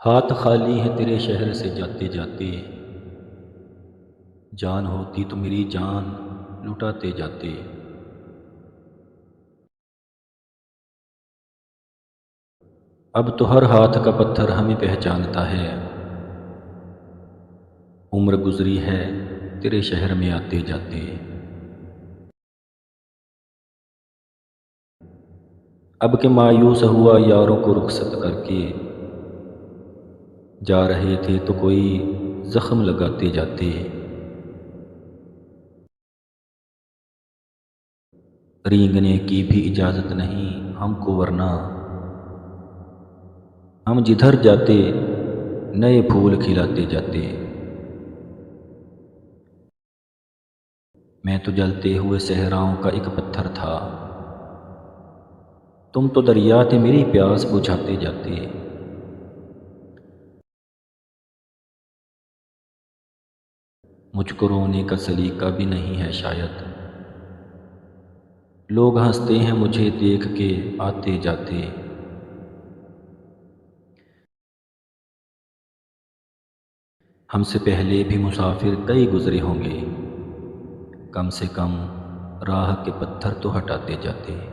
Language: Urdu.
ہاتھ خالی ہیں تیرے شہر سے جاتے جاتے، جان ہوتی تو میری جان لٹاتے جاتے۔ اب تو ہر ہاتھ کا پتھر ہمیں پہچانتا ہے، عمر گزری ہے تیرے شہر میں آتے جاتے۔ اب کہ مایوس ہوا یاروں کو رخصت کر کے، جا رہے تھے تو کوئی زخم لگاتے جاتے۔ رینگنے کی بھی اجازت نہیں ہم کو، ورنہ ہم جدھر جاتے نئے پھول کھلاتے جاتے۔ میں تو جلتے ہوئے صحراؤں کا ایک پتھر تھا، تم تو دریا تھے میری پیاس بجھاتے جاتے۔ مجھ کو رونے کا سلیقہ بھی نہیں ہے شاید، لوگ ہنستے ہیں مجھے دیکھ کے آتے جاتے۔ ہم سے پہلے بھی مسافر کئی گزرے ہوں گے، کم سے کم راہ کے پتھر تو ہٹاتے جاتے۔